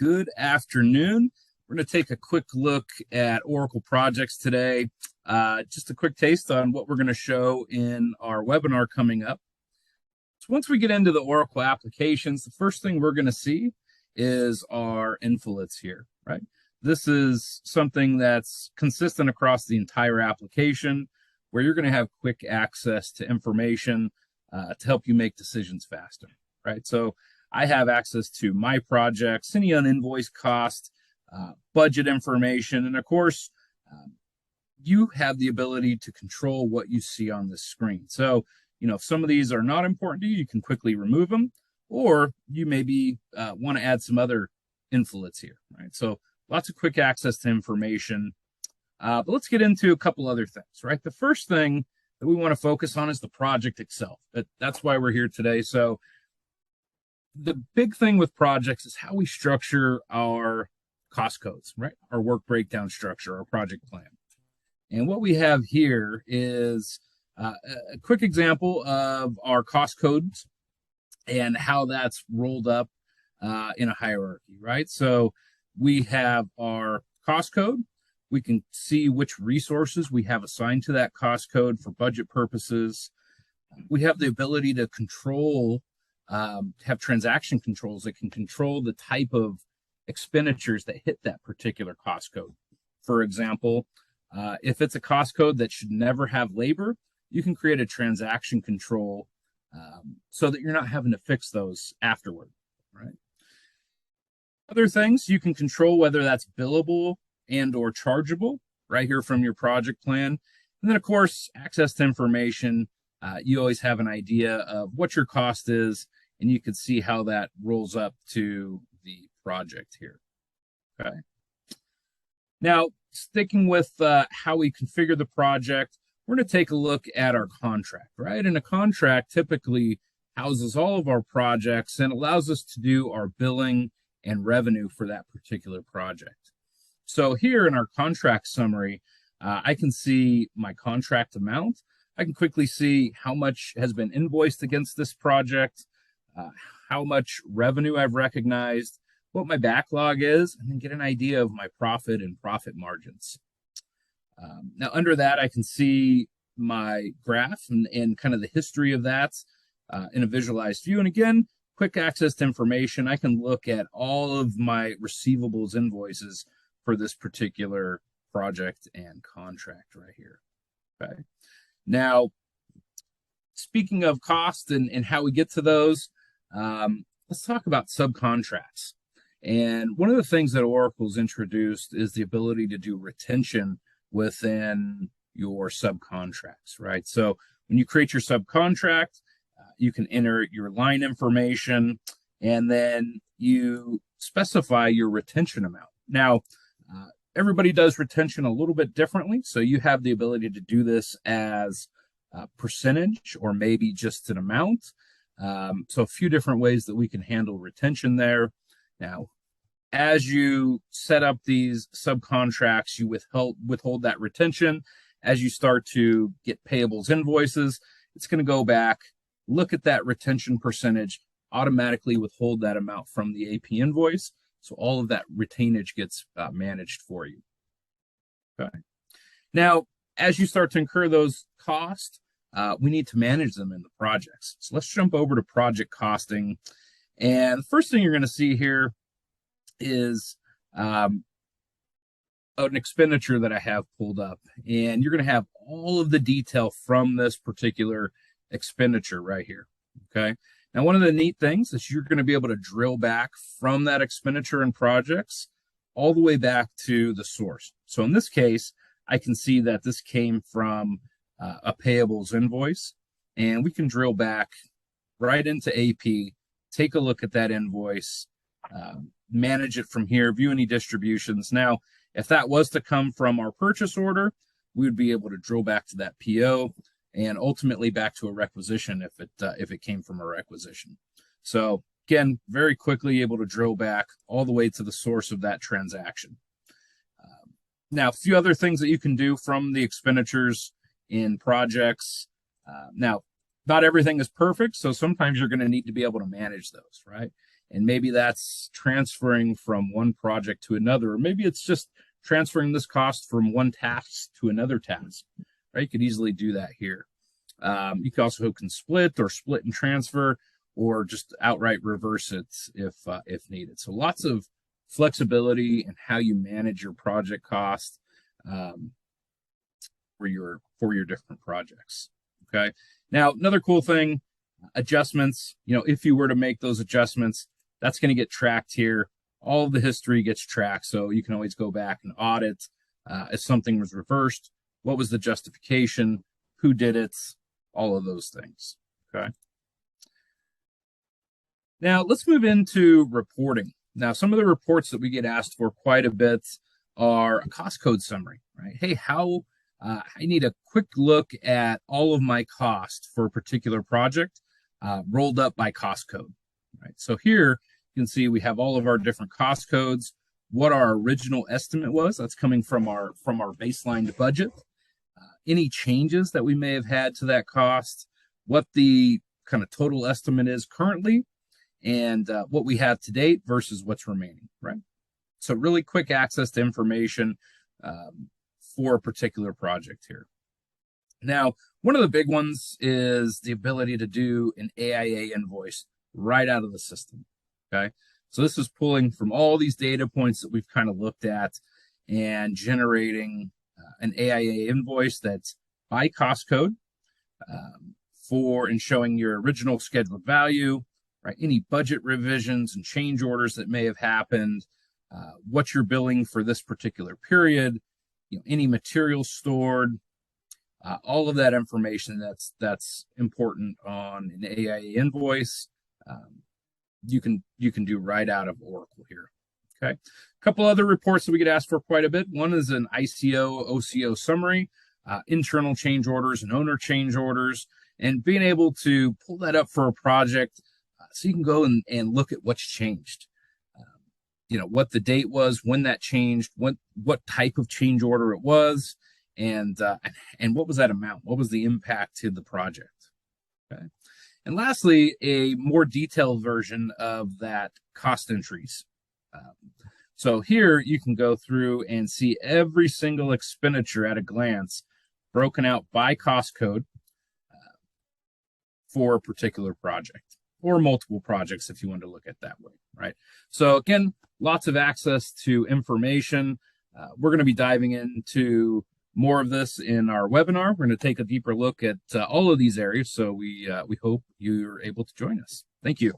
Good afternoon. We're going to take a quick look at Oracle projects today. Just a quick taste on what we're going to show in our webinar coming up. So once we get into the Oracle applications, the first thing we're going to see is our infolets here, right? This is something that's consistent across the entire application, where you're going to have quick access to information to help you make decisions faster, right? So I have access to my projects, any uninvoiced cost, budget information, and of course, you have the ability to control what you see on the screen. So, if some of these are not important to you, you can quickly remove them, or you maybe want to add some other infolets here, right? So lots of quick access to information. But let's get into a couple other things, right? The first thing that we want to focus on is the project itself. That's why we're here today. So the big thing with projects is how we structure our cost codes, right? Our work breakdown structure, our project plan. And what we have here is a quick example of our cost codes and how that's rolled up in a hierarchy, right? So we have our cost code. We can see which resources we have assigned to that cost code for budget purposes. We have the ability to control have transaction controls that can control the type of expenditures that hit that particular cost code. For example, if it's a cost code that should never have labor, you can create a transaction control so that you're not having to fix those afterward, right? Other things, you can control whether that's billable and or chargeable right here from your project plan. And then, of course, access to information. You always have an idea of what your cost is, and you can see how that rolls up to the project here, okay? Now, sticking with how we configure the project, we're going to take a look at our contract, right? And a contract typically houses all of our projects and allows us to do our billing and revenue for that particular project. So here in our contract summary, I can see my contract amount. I can quickly see how much has been invoiced against this project, how much revenue I've recognized, what my backlog is, and then get an idea of my profit and profit margins. Now, under that, I can see my graph and kind of the history of that in a visualized view. And again, quick access to information. I can look at all of my receivables invoices for this particular project and contract right here, okay? Now, speaking of cost and how we get to those, let's talk about subcontracts. And one of the things that Oracle's introduced is the ability to do retention within your subcontracts, right? So when you create your subcontract, you can enter your line information, and then you specify your retention amount. Now, everybody does retention a little bit differently, so you have the ability to do this as a percentage or maybe just an amount. So a few different ways that we can handle retention there. Now, as you set up these subcontracts, you withhold that retention. As you start to get payables invoices, it's going to go back, look at that retention percentage, automatically withhold that amount from the AP invoice. So all of that retainage gets managed for you. Okay. Now, as you start to incur those costs, we need to manage them in the projects. So let's jump over to project costing. And the first thing you're going to see here is an expenditure that I have pulled up. And you're going to have all of the detail from this particular expenditure right here, okay? Now, one of the neat things is you're going to be able to drill back from that expenditure and projects all the way back to the source. So in this case, I can see that this came from a payables invoice, and we can drill back right into AP, take a look at that invoice, manage it from here, view any distributions. Now, if that was to come from our purchase order, we would be able to drill back to that PO and ultimately back to a requisition if it came from a requisition. So again, very quickly able to drill back all the way to the source of that transaction. Now, a few other things that you can do from the expenditures in projects. Now, not everything is perfect, so sometimes you're going to need to be able to manage those, right? And maybe that's transferring from one project to another, or maybe it's just transferring this cost from one task to another task, right? You could easily do that here. You can also split and transfer, or just outright reverse it if needed. So lots of flexibility in how you manage your project cost for your different projects. Okay. Now, another cool thing, adjustments. If you were to make those adjustments, that's going to get tracked here. All of the history gets tracked, so you can always go back and audit if something was reversed. What was the justification? Who did it? All of those things. Okay. Now let's move into reporting. Now, some of the reports that we get asked for quite a bit are a cost code summary, right? Hey, I need a quick look at all of my cost for a particular project rolled up by cost code, right? So here you can see we have all of our different cost codes, what our original estimate was. That's coming from our baseline budget. Any changes that we may have had to that cost, what the kind of total estimate is currently, and what we have to date versus what's remaining, right? So really quick access to information for a particular project here. Now, one of the big ones is the ability to do an AIA invoice right out of the system, okay? So this is pulling from all these data points that we've kind of looked at and generating an AIA invoice that's by cost code for and showing your original scheduled value, right? Any budget revisions and change orders that may have happened, what you're billing for this particular period, any materials stored, all of that information that's important on an AIA invoice. You can do right out of Oracle here. Okay. A couple other reports that we get asked for quite a bit. One is an ICO, OCO summary, internal change orders and owner change orders, and being able to pull that up for a project so you can go and look at what's changed. What the date was, when that changed, what type of change order it was, and what was that amount? What was the impact to the project? Okay. And lastly, a more detailed version of that cost entries. So here you can go through and see every single expenditure at a glance, broken out by cost code for a particular project, or multiple projects if you want to look at it that way, right? So again, lots of access to information. We're going to be diving into more of this in our webinar. We're going to take a deeper look at all of these areas, so we hope you're able to join us. Thank you.